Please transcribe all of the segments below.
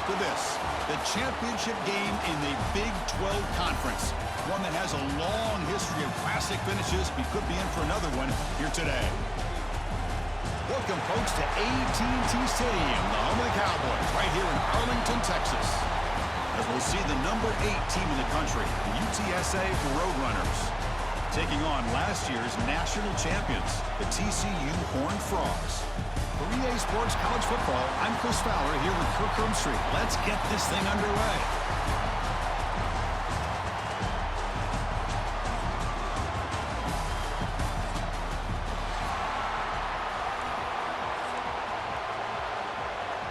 to this, the championship game in the Big 12 Conference. One that has a long history of classic finishes. We could be in for another one here today. Welcome, folks, to AT&T Stadium, the home of the Cowboys, right here in Arlington, Texas. As we'll see the number 8 team in the country, the UTSA Roadrunners, taking on last year's national champions, the TCU Horned Frogs. For EA Sports College Football, I'm Chris Fowler here with Kirk Herbstreit. Let's get this thing underway.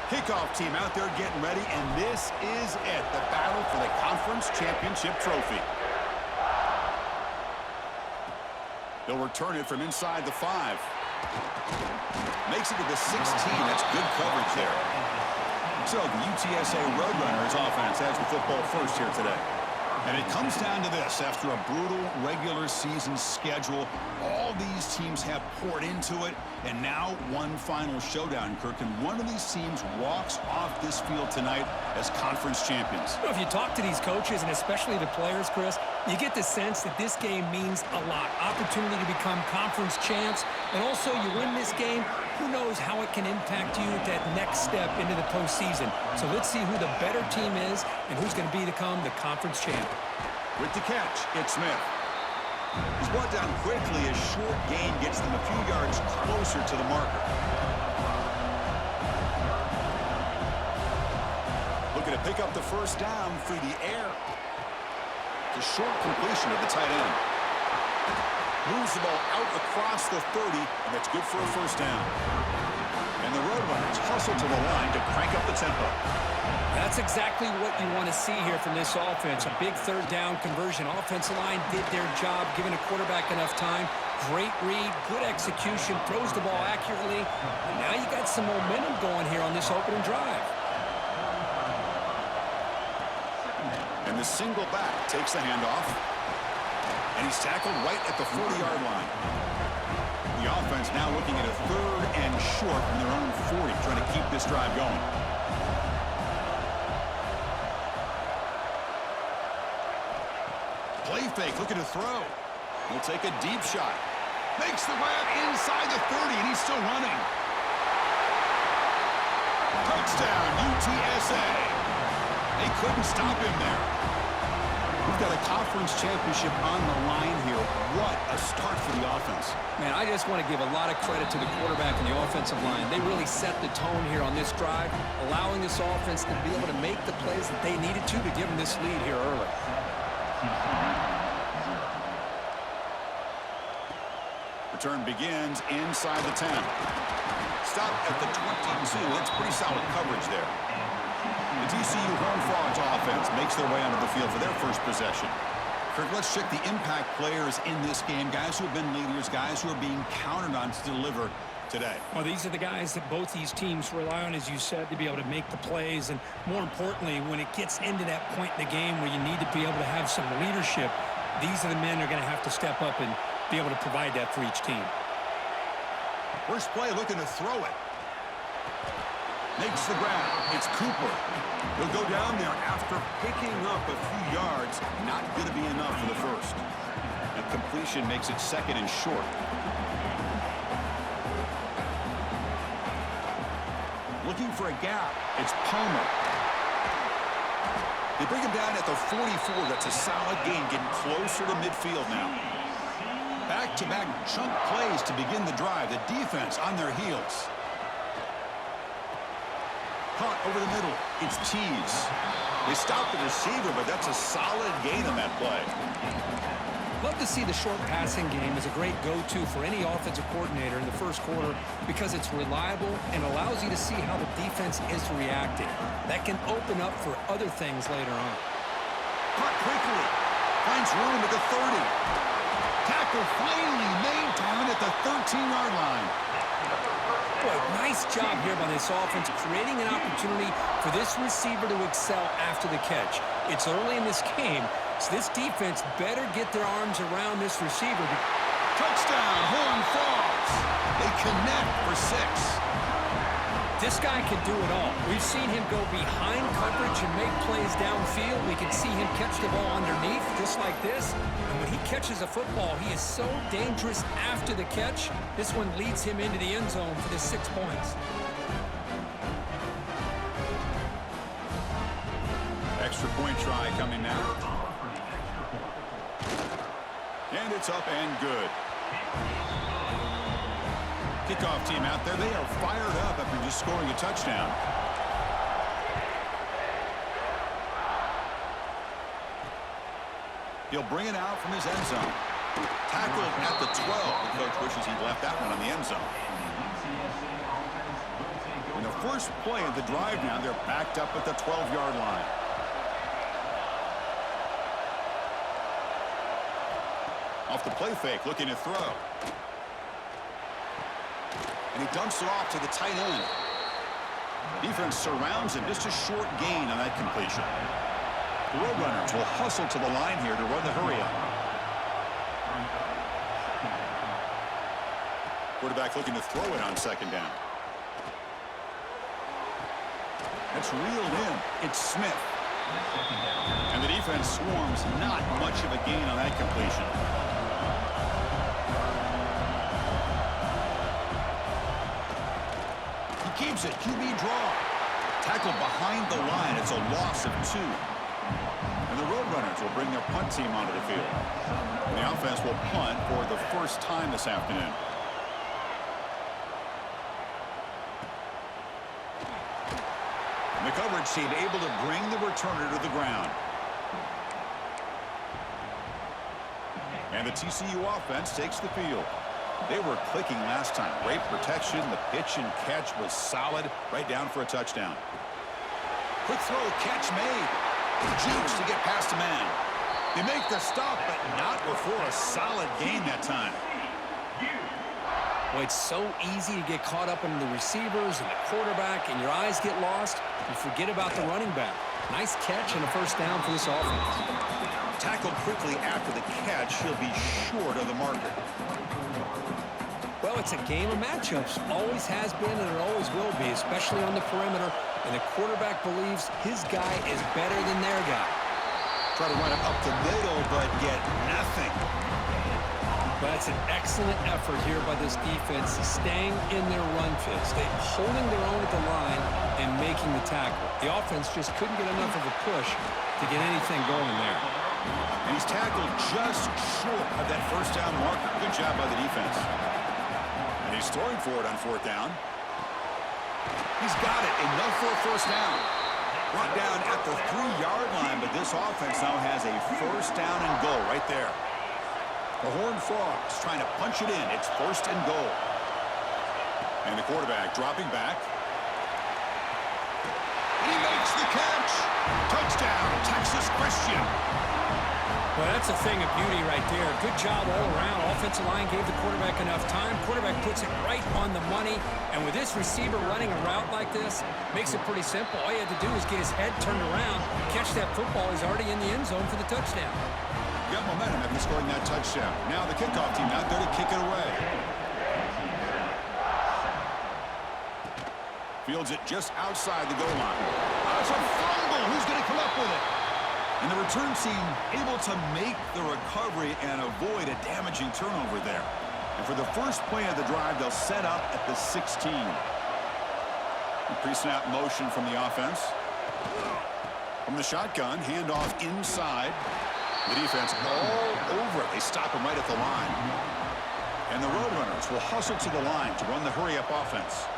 Kickoff team out there getting ready, and this is it, the battle for the conference championship trophy. They'll return it from inside the 5. Makes it to the 16. That's good coverage there. So the UTSA Roadrunners offense has the football first here today. And it comes down to this. After a brutal regular season schedule, all these teams have poured into it, and now one final showdown, Kirk. And one of these teams walks off this field tonight as conference champions. Well, if you talk to these coaches, and especially the players, Chris, you get the sense that this game means a lot. Opportunity to become conference champs, and also you win this game, who knows how it can impact you at that next step into the postseason. So let's see who the better team is and who's going to become the conference champ. With the catch, it's Smith. He's brought down quickly. A short gain gets them a few yards closer to the marker. Looking to pick up the first down through the air. The short completion of the tight end. Moves the ball out across the 30, and that's good for a first down. And the Roadrunners hustle to the line to crank up the tempo. That's exactly what you want to see here from this offense. A big third down conversion. Offensive line did their job, giving a quarterback enough time. Great read, good execution, throws the ball accurately. And now you got some momentum going here on this opening drive. And the single back takes the handoff. And he's tackled right at the 40-yard line. The offense now looking at a 3rd and short from their own 40, trying to keep this drive going. Play fake, looking to throw. He'll take a deep shot. Makes the grab inside the 30, and he's still running. Touchdown, UTSA. They couldn't stop him there. We've got a conference championship on the line here. What a start for the offense. Man, I just want to give a lot of credit to the quarterback and the offensive line. They really set the tone here on this drive, allowing this offense to be able to make the plays that they needed to give them this lead here early. Return begins inside the 10. Stop at the 22. That's pretty solid coverage there. The TCU Horned Frogs offense makes their way onto the field for their first possession. Kirk, let's check the impact players in this game. Guys who have been leaders, guys who are being counted on to deliver today. Well, these are the guys that both these teams rely on, as you said, to be able to make the plays. And more importantly, when it gets into that point in the game where you need to be able to have some leadership, these are the men who are going to have to step up and be able to provide that for each team. First play, looking to throw it. Makes the grab. It's Cooper. He'll go down there after picking up a few yards. Not going to be enough for the first. And completion makes it 2nd and short. Looking for a gap. It's Palmer. They bring him down at the 44. That's a solid gain, getting closer to midfield now. Back-to-back chunk plays to begin the drive. The defense on their heels. Caught over the middle. It's Tees. They stopped the receiver, but that's a solid gain on that play. Love to see the short passing game as a great go-to for any offensive coordinator in the first quarter because it's reliable and allows you to see how the defense is reacting. That can open up for other things later on. Caught quickly. Finds room at the 30. Tackle finally made down at the 13-yard line. Boy, nice job here by this offense, creating an opportunity for this receiver to excel after the catch. It's early in this game, so this defense better get their arms around this receiver. Touchdown, Horned Frogs. They connect for 6. This guy can do it all. We've seen him go behind coverage and make plays downfield. We can see him catch the ball underneath just like this. And when he catches a football, he is so dangerous after the catch. This one leads him into the end zone for the 6 points. Extra point try coming now. And it's up and good. Kickoff team out there. They are fired up after just scoring a touchdown. He'll bring it out from his end zone. Tackled at the 12. The coach wishes he'd left that one on the end zone. In the first play of the drive now, they're backed up at the 12-yard line. Off the play fake, looking to throw. And he dumps it off to the tight end. Defense surrounds him. Just a short gain on that completion. The Roadrunners will hustle to the line here to run the hurry-up. Quarterback looking to throw it on second down. That's reeled in. It's Smith. And the defense swarms. Not much of a gain on that completion. Keeps it. QB draw. Tackled behind the line. It's a loss of 2. And the Roadrunners will bring their punt team onto the field. And the offense will punt for the first time this afternoon. And the coverage team able to bring the returner to the ground. And the TCU offense takes the field. They were clicking last time. Great protection. The pitch and catch was solid. Right down for a touchdown. Quick throw. Catch made. Jukes to get past a man. They make the stop, but not before a solid gain that time. Well, it's so easy to get caught up in the receivers and the quarterback, and your eyes get lost. You forget about the running back. Nice catch and a first down for this offense. Tackled quickly after the catch. He'll be short of the marker. Well, it's a game of matchups. Always has been and it always will be, especially on the perimeter. And the quarterback believes his guy is better than their guy. Try to run it up the middle, but get nothing. But it's an excellent effort here by this defense, staying in their run fits. They're holding their own at the line and making the tackle. The offense just couldn't get enough of a push to get anything going there. And he's tackled just short of that first down marker. Good job by the defense. And he's throwing for it on fourth down. He's got it. Enough for a first down. Brought down at the 3-yard line, but this offense now has a first down and goal right there. The Horned Frogs trying to punch it in. It's first and goal. And the quarterback dropping back. And he makes the catch. Touchdown, Texas Christian. Well, that's a thing of beauty right there. Good job all around. Offensive line gave the quarterback enough time. Quarterback puts it right on the money. And with this receiver running a route like this, makes it pretty simple. All you had to do is get his head turned around, catch that football. He's already in the end zone for the touchdown. Got momentum after scoring that touchdown. Now the kickoff team out there to kick it away. Fields it just outside the goal line. Oh, it's a fumble. Who's going to come up with it? And the return team able to make the recovery and avoid a damaging turnover there. And for the first play of the drive, they'll set up at the 16. Pre-snap motion from the offense. From the shotgun, handoff inside. The defense all over it. They stop him right at the line. And the Roadrunners will hustle to the line to run the hurry-up offense.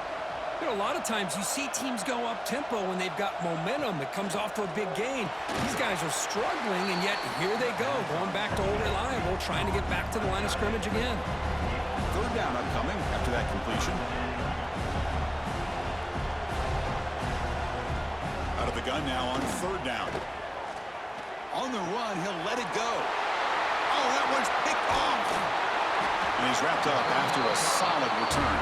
You know, a lot of times you see teams go up-tempo when they've got momentum that comes off to a big gain. These guys are struggling, and yet here they go, going back to old reliable, trying to get back to the line of scrimmage again. Third down upcoming after that completion. Out of the gun now on third down. On the run, he'll let it go. Oh, that one's picked off. And he's wrapped up after a solid return.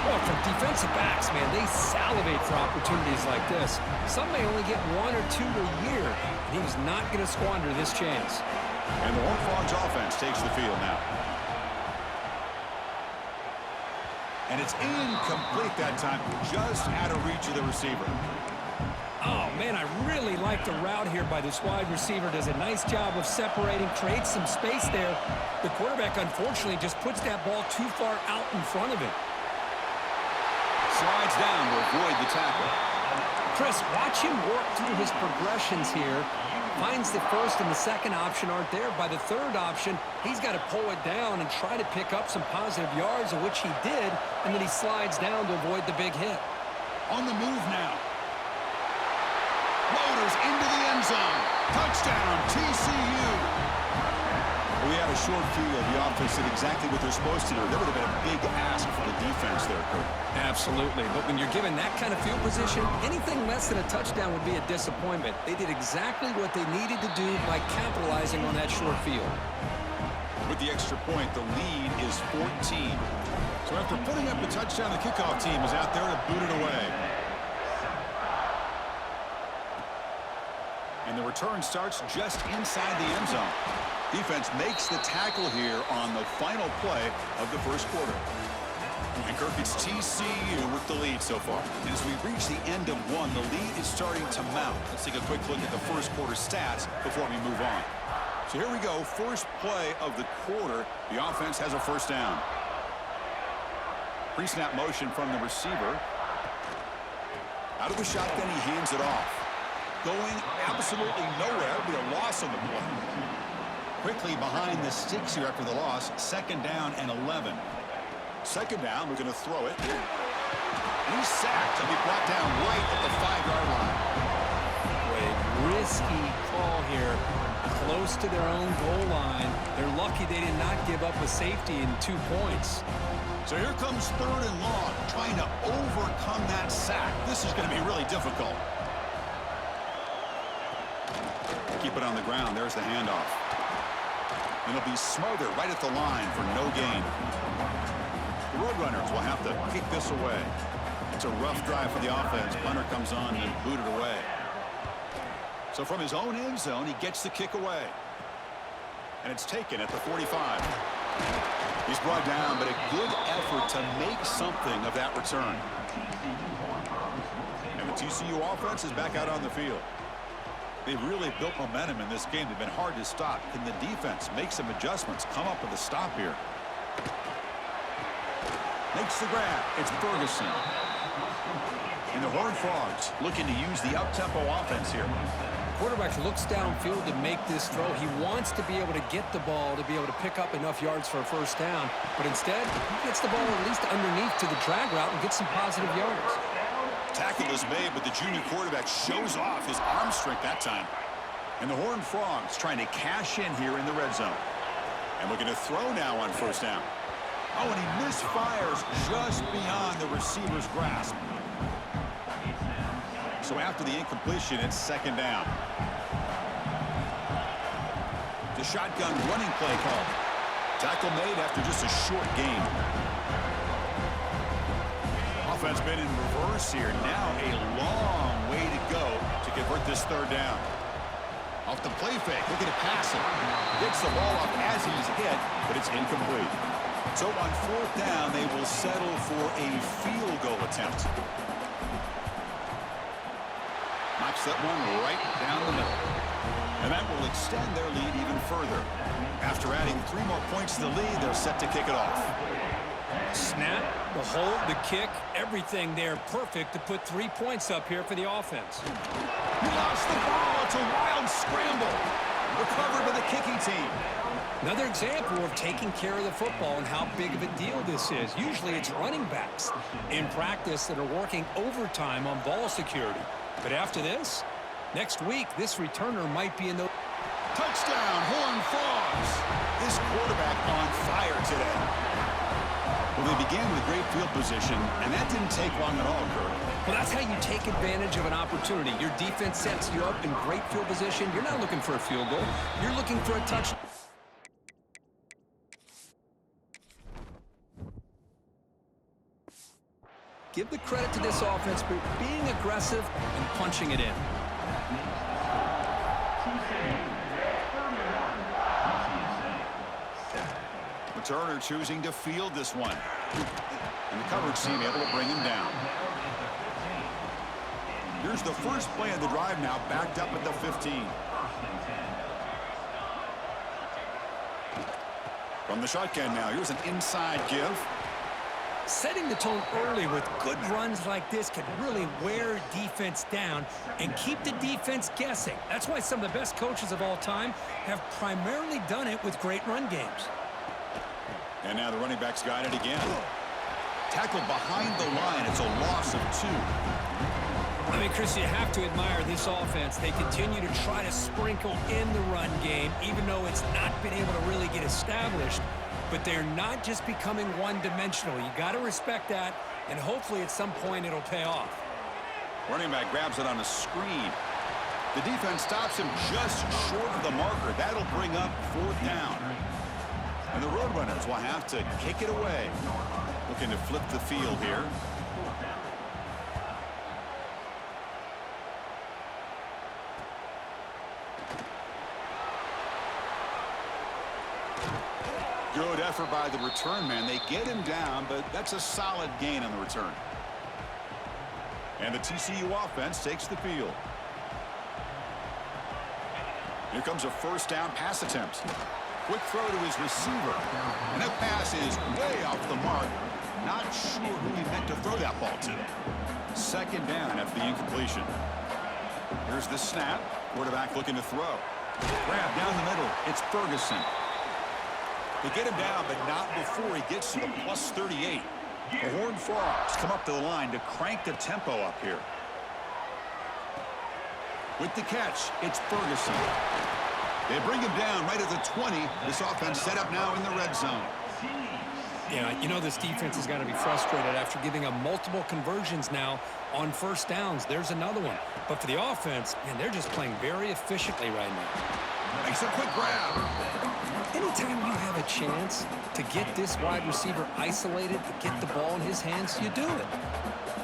Well, for defensive backs, man, they salivate for opportunities like this. Some may only get 1 or 2 a year, and he was not going to squander this chance. And the Horned Frogs offense takes the field now. And it's incomplete that time, just out of reach of the receiver. Oh, man, I really like the route here by this wide receiver. Does a nice job of separating, creates some space there. The quarterback, unfortunately, just puts that ball too far out in front of him. Slides down to avoid the tackle. Chris, watch him work through his progressions here. Finds the first and the second option aren't there. By the third option, he's got to pull it down and try to pick up some positive yards, of which he did, and then he slides down to avoid the big hit. On the move now. Loaders into the end zone. Touchdown, TCU. We had a short field. The offense did exactly what they're supposed to do. That would have been a big ask for the defense there, Kurt. Absolutely. But when you're given that kind of field position, anything less than a touchdown would be a disappointment. They did exactly what they needed to do by capitalizing on that short field. With the extra point, the lead is 14. So after putting up the touchdown, the kickoff team is out there to boot it away. And the return starts just inside the end zone. Defense makes the tackle here on the final play of the first quarter. And Kirk, it's TCU with the lead so far. And as we reach the end of one, the lead is starting to mount. Let's take a quick look at the first quarter stats before we move on. So here we go, first play of the quarter. The offense has a first down. Pre-snap motion from the receiver. Out of the shotgun, he hands it off. Going absolutely nowhere. It'll be a loss on the play. Quickly behind the sticks here after the loss. Second down and 11. Second down, we're going to throw it. And he's sacked. He'll be brought down right at the 5-yard line. A risky call here. Close to their own goal line. They're lucky they did not give up a safety in 2 points. So here comes third and long, trying to overcome that sack. This is going to be really difficult. Keep it on the ground. There's the handoff. And it'll be smothered right at the line for no gain. The Roadrunners will have to kick this away. It's a rough drive for the offense. Punter comes on and booted away. So from his own end zone, he gets the kick away. And it's taken at the 45. He's brought down, but a good effort to make something of that return. And the TCU offense is back out on the field. They've really built momentum in this game. They've been hard to stop. Can the defense make some adjustments, come up with a stop here? Makes the grab. It's Ferguson. And the Horned Frogs looking to use the up-tempo offense here. Quarterback looks downfield to make this throw. He wants to be able to get the ball to be able to pick up enough yards for a first down. But instead, he gets the ball at least underneath to the drag route and gets some positive yards. Tackle is made, but the junior quarterback shows off his arm strength that time. And the Horned Frogs trying to cash in here in the red zone. And we're going to throw now on first down. Oh, and he misfires just beyond the receiver's grasp. So after the incompletion, it's second down. The shotgun running play call. Tackle made after just a short gain. Offense been in reverse here. Now a long way to go to convert this third down. Off the play fake, looking to pass it. Gets the ball off as he's hit, but it's incomplete. So on fourth down, they will settle for a field goal attempt. Knocks that one right down the middle. And that will extend their lead even further. After adding 3 more points to the lead, they're set to kick it off. Snap, the hold, the kick, everything there perfect to put 3 points up here for the offense. He lost the ball. It's a wild scramble. Recovered by the kicking team. Another example of taking care of the football and how big of a deal this is. Usually it's running backs in practice that are working overtime on ball security. But after this, next week, this returner might be in the... Touchdown, Horned Frogs. This quarterback on fire today. Well, they began with a great field position, and that didn't take long at all, Kirk. Well, that's how you take advantage of an opportunity. Your defense sets you up in great field position. You're not looking for a field goal. You're looking for a touchdown. Give the credit to this offense for being aggressive and punching it in. Turner choosing to field this one. And the coverage team able to bring him down. Here's the first play of the drive now, backed up at the 15. From the shotgun now, here's an inside give. Setting the tone early with good runs like this can really wear defense down and keep the defense guessing. That's why some of the best coaches of all time have primarily done it with great run games. And now the running back's got it again. Tackled behind the line. It's a loss of 2. I mean, Chris, you have to admire this offense. They continue to try to sprinkle in the run game, even though it's not been able to really get established. But they're not just becoming one-dimensional. You got to respect that, and hopefully at some point it'll pay off. Running back grabs it on a screen. The defense stops him just short of the marker. That'll bring up 4th down. And the Roadrunners will have to kick it away. Looking to flip the field here. Good effort by the return man. They get him down, but that's a solid gain on the return. And the TCU offense takes the field. Here comes a 1st down pass attempt. Quick throw to his receiver. And that pass is way off the mark. Not sure who he meant to throw that ball to. 2nd down after the incompletion. Here's the snap. Quarterback looking to throw. Grab down the middle. It's Ferguson. They get him down, but not before he gets to the plus 38. The Horned Frogs come up to the line to crank the tempo up here. With the catch, it's Ferguson. They bring him down right at the 20. This offense set up now in the red zone. Yeah, you know this defense has got to be frustrated after giving up multiple conversions now on 1st downs. There's another one. But for the offense, man, they're just playing very efficiently right now. Makes a quick grab. Anytime you have a chance to get this wide receiver isolated, to get the ball in his hands, you do it.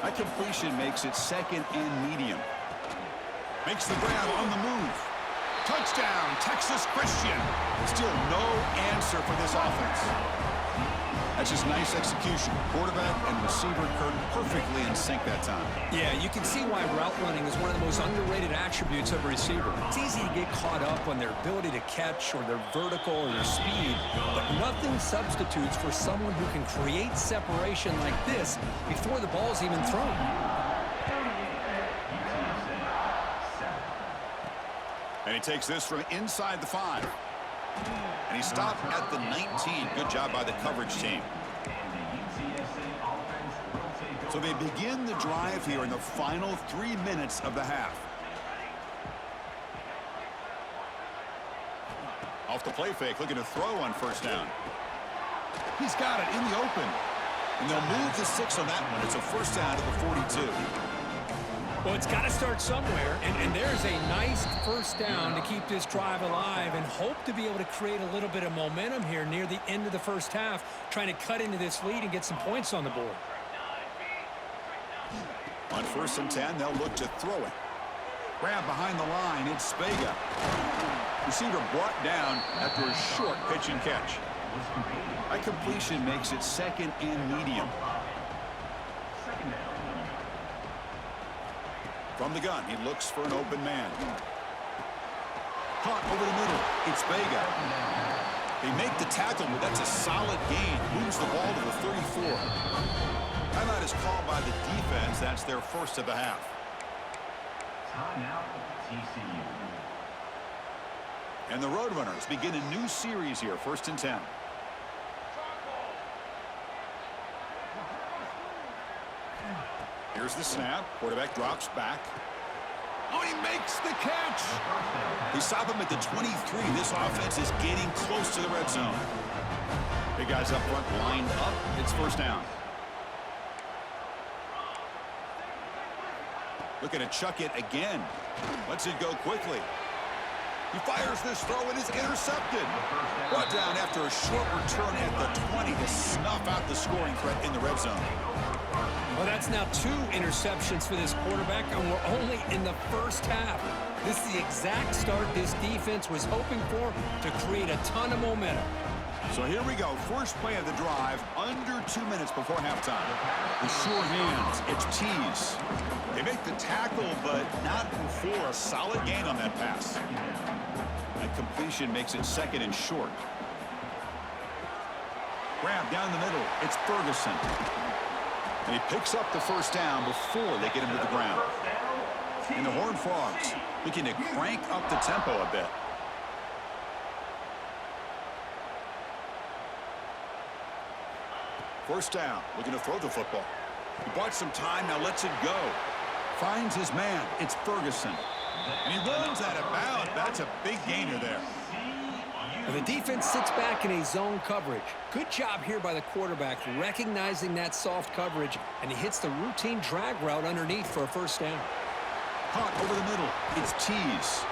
That completion makes it 2nd and medium. Makes the grab on the move. Touchdown, Texas Christian. Still no answer for this offense. That's just nice execution. Quarterback and receiver perfectly in sync that time. Yeah, you can see why route running is one of the most underrated attributes of a receiver. It's easy to get caught up on their ability to catch or their vertical or their speed, but nothing substitutes for someone who can create separation like this before the ball's even thrown. And he takes this from inside the 5. And he stopped at the 19. Good job by the coverage team. So they begin the drive here in the final 3 minutes of the half. Off the play fake, looking to throw on 1st down. He's got it in the open. And they'll move the 6 on that one. It's a 1st down to the 42. Well, it's got to start somewhere, and there's a nice 1st down to keep this drive alive and hope to be able to create a little bit of momentum here near the end of the 1st half, trying to cut into this lead and get some points on the board. On 1st and 10, they'll look to throw it. Grab behind the line, it's Spega. Receiver brought down after a short pitch and catch. That completion makes it 2nd and medium. From the gun, he looks for an open man. Caught over the middle. It's Vega. They make the tackle, but that's a solid gain. Moves the ball to the 34. Timeout is called by the defense. That's their 1st of the half. Timeout, TCU. And the Roadrunners begin a new series here, 1st and 10. Here's the snap. Quarterback drops back. Oh, he makes the catch. They stop him at the 23. This offense is getting close to the red zone. Big guys up front lined up. It's 1st down. Looking to chuck it again. Lets it go quickly. He fires this throw. It is intercepted. Brought down after a short return at the 20 to snuff out the scoring threat in the red zone. Well, that's now 2 interceptions for this quarterback, and we're only in the 1st half. This is the exact start this defense was hoping for to create a ton of momentum. So here we go. First play of the drive, under 2 minutes before halftime. The sure hands, it's Tees. They make the tackle, but not before a solid gain on that pass. That completion makes it second and short. Grab down the middle. It's Ferguson. And he picks up the first down before they get him to the ground. And the Horned Frogs looking to crank up the tempo a bit. First down, looking to throw the football. He bought some time, now lets it go. Finds his man, it's Ferguson. And he runs out of bounds. That's a big gainer there. And the defense sits back in a zone coverage. Good job here by the quarterback, recognizing that soft coverage, and he hits the routine drag route underneath for a first down. Caught over the middle, it's Tees.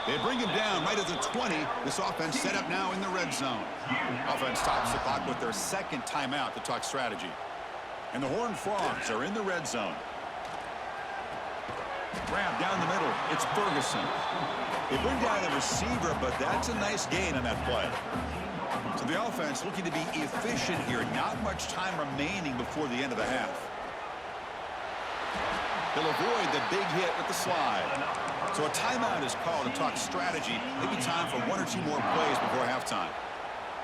They bring him down right at the 20. This offense set up now in the red zone. Offense stops the clock with their second timeout to talk strategy. And the Horned Frogs are in the red zone. Grab down the middle. It's Ferguson. They bring down the receiver, but that's a nice gain on that play. So the offense looking to be efficient here. Not much time remaining before the end of the half. They'll avoid the big hit with the slide. So a timeout is called to talk strategy. Maybe time for one or two more plays before halftime.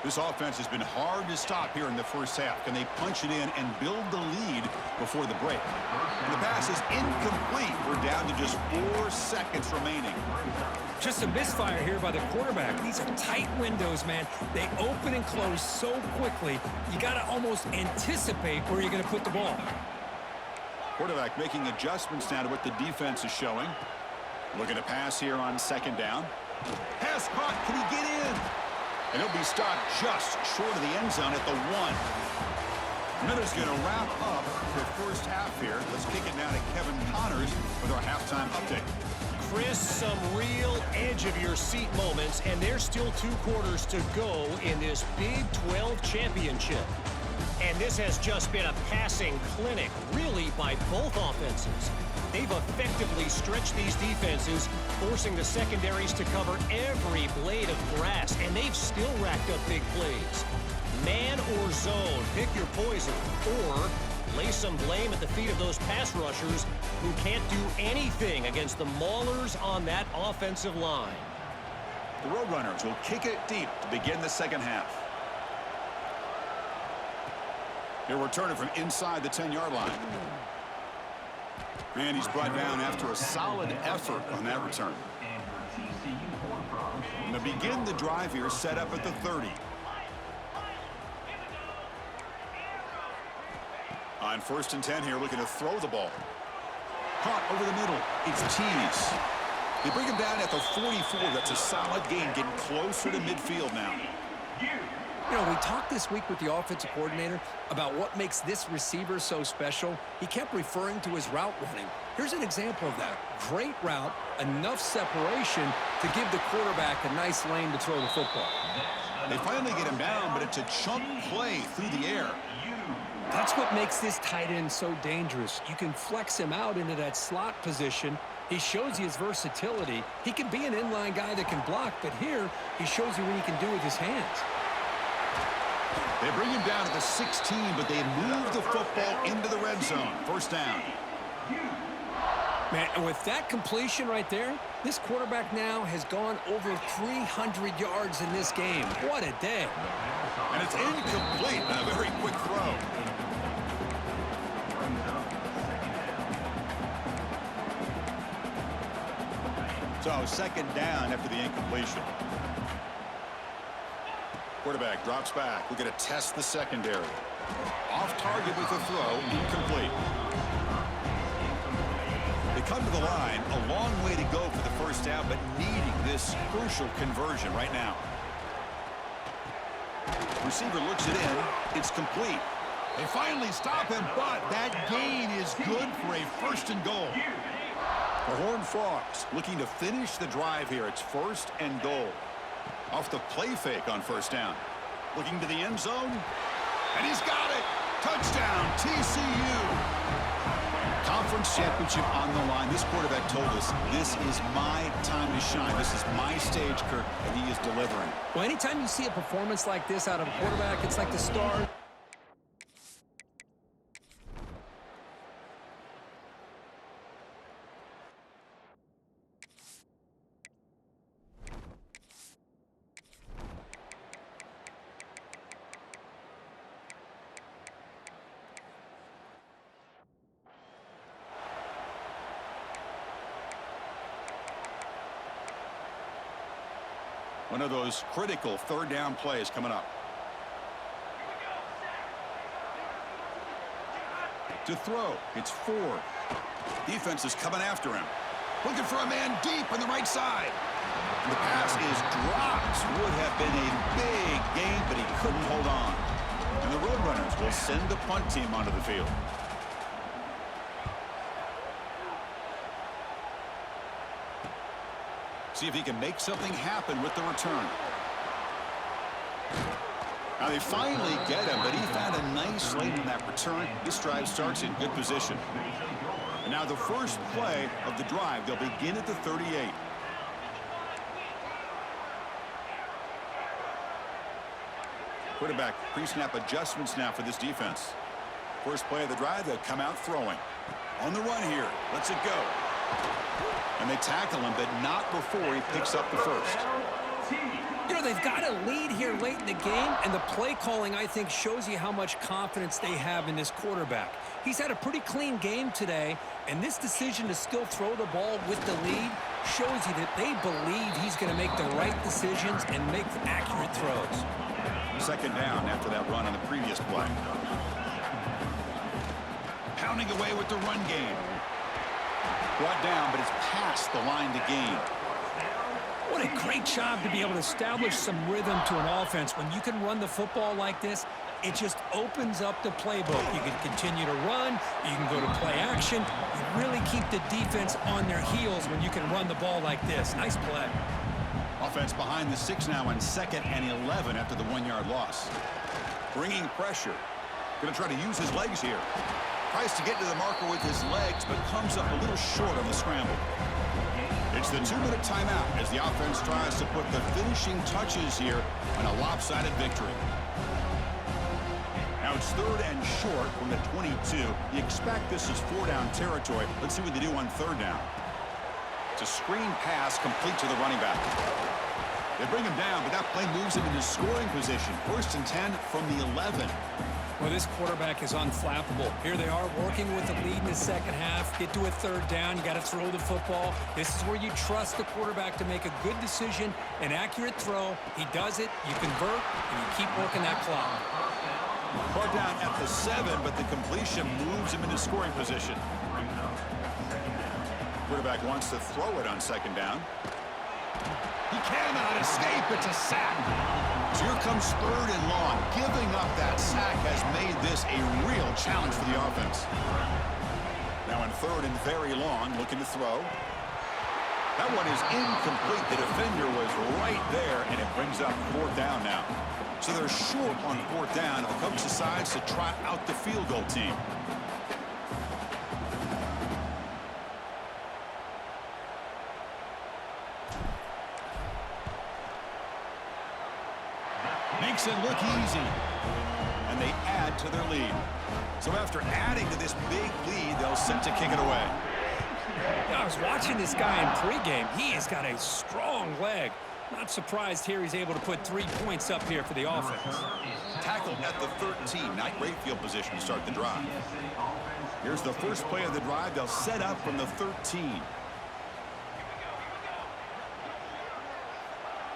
This offense has been hard to stop here in the first half. Can they punch it in and build the lead before the break? And the pass is incomplete. We're down to just 4 seconds remaining. Just a misfire here by the quarterback. These are tight windows, man. They open and close so quickly, you got to almost anticipate where you're going to put the ball. Quarterback making adjustments now to what the defense is showing. Looking to pass here on second down. Pass caught. Can he get in? And he'll be stopped just short of the end zone at the 1. Miller's going to wrap up the first half here. Let's kick it now to Kevin Connors with our halftime update. Chris, some real edge-of-your-seat moments, and there's still 2 quarters to go in this Big 12 championship. And this has just been a passing clinic, really, by both offenses. They've effectively stretched these defenses, forcing the secondaries to cover every blade of grass, and they've still racked up big plays. Man or zone, pick your poison, or lay some blame at the feet of those pass rushers who can't do anything against the maulers on that offensive line. The Roadrunners will kick it deep to begin the second half. He'll return it from inside the 10-yard line. And he's brought down after a solid effort on that return. And to begin the drive here, set up at the 30. On 1st and 10 here, looking to throw the ball. Caught over the middle. It's Tees. They bring him down at the 44. That's a solid gain, getting closer to midfield now. You know, we talked this week with the offensive coordinator about what makes this receiver so special. He kept referring to his route running. Here's an example of that. Great route, enough separation to give the quarterback a nice lane to throw the football. They finally get him down, but it's a chunk play through the air. That's what makes this tight end so dangerous. You can flex him out into that slot position. He shows you his versatility. He can be an inline guy that can block, but here he shows you what he can do with his hands. They bring him down at the 16, but they move the football into the red zone. First down. Man, and with that completion right there, this quarterback now has gone over 300 yards in this game. What a day. And it's incomplete on a very quick throw. So second down after the incompletion. Quarterback drops back. We're going to test the secondary. Off target with a throw, incomplete. They come to the line, a long way to go for the first down, but needing this crucial conversion right now. Receiver looks it in. It's complete. They finally stop him, but that gain is good for a 1st and goal. The Horned Frogs looking to finish the drive here. It's 1st and goal. Off the play fake on first down. Looking to the end zone. And he's got it. Touchdown, TCU. conference championship on the line. This quarterback told us, this is my time to shine. This is my stage, Kirk, and he is delivering. Well, anytime you see a performance like this out of a quarterback, it's like the start. One of those critical third down plays coming up. To throw, it's Ford. Defense is coming after him. Looking for a man deep on the right side. The pass is dropped. Would have been a big game, but he couldn't hold on. And the Roadrunners will send the punt team onto the field. See if he can make something happen with the return. Now they finally get him, but he found a nice lane in that return. This drive starts in good position. And now the first play of the drive, they'll begin at the 38. Quarterback pre-snap adjustments now for this defense. First play of the drive, they'll come out throwing. On the run here, lets it go. And they tackle him, but not before he picks up the first. You know, they've got a lead here late in the game, and the play calling, I think, shows you how much confidence they have in this quarterback. He's had a pretty clean game today, and this decision to still throw the ball with the lead shows you that they believe he's going to make the right decisions and make accurate throws. Second down after that run on the previous play. Pounding away with the run game. Brought down, but it's past the line to gain. What a great job to be able to establish some rhythm to an offense. When you can run the football like this, it just opens up the playbook. You can continue to run. You can go to play action. You really keep the defense on their heels when you can run the ball like this. Nice play. Offense behind the 6 now on 2nd and 11 after the 1-yard loss. Bringing pressure. Going to try to use his legs here. Tries to get to the marker with his legs, but comes up a little short on the scramble. It's the 2-minute timeout as the offense tries to put the finishing touches here on a lopsided victory. Now it's 3rd and short from the 22. You expect this is 4-down territory. Let's see what they do on 3rd down. It's a screen pass complete to the running back. They bring him down, but that play moves him into scoring position. 1st and 10 from the 11. Well, this quarterback is unflappable. Here they are working with the lead in the second half. Get to a 3rd down. You got to throw the football. This is where you trust the quarterback to make a good decision, an accurate throw. He does it. You convert, and you keep working that clock. Brought down at the 7, but the completion moves him into scoring position. Quarterback wants to throw it on 2nd down. He cannot escape. It's a sack. So here comes 3rd and long. Giving up that sack has made this a real challenge for the offense. Now on 3rd and very long, looking to throw. That one is incomplete. The defender was right there, and it brings up 4th down now. So they're short on 4th down. The coach decides to trot out the field goal team. Makes it look easy. And they add to their lead. So after adding to this big lead, they'll set to kick it away. I was watching this guy in pregame. He has got a strong leg. Not surprised here he's able to put 3 points up here for the offense. Tackled at the 13. Not great field position to start the drive. Here's the first play of the drive. They'll set up from the 13.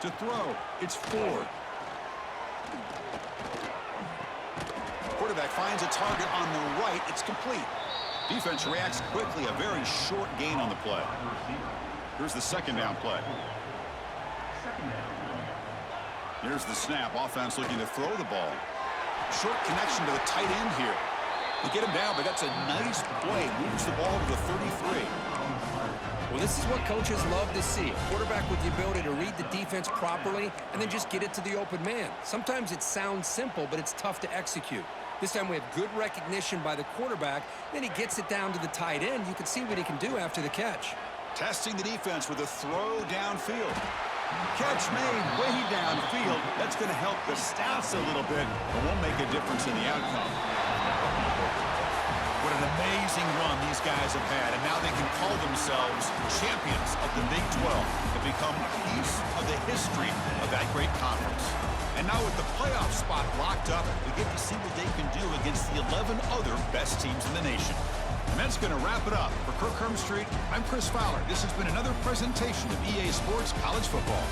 To throw, it's Ford. Quarterback finds a target on the right. It's complete. Defense reacts quickly. A very short gain on the play. Here's the 2nd down play. Here's the snap. Offense looking to throw the ball. Short connection to the tight end here. They get him down, but that's a nice play. Moves the ball to the 33. Well, this is what coaches love to see. A quarterback with the ability to read the defense properly and then just get it to the open man. Sometimes it sounds simple, but it's tough to execute. This time we have good recognition by the quarterback. Then he gets it down to the tight end. You can see what he can do after the catch. Testing the defense with a throw downfield. Catch made way downfield. That's going to help the stats a little bit, but won't make a difference in the outcome. What an amazing run these guys have had, and now they can call themselves champions of the Big 12 and become a piece of the history of that great conference. And now with the playoff spot locked up, we get to see what they can do against the 11 other best teams in the nation. And that's going to wrap it up. For Kirk Hermstreet, I'm Chris Fowler. This has been another presentation of EA Sports College Football.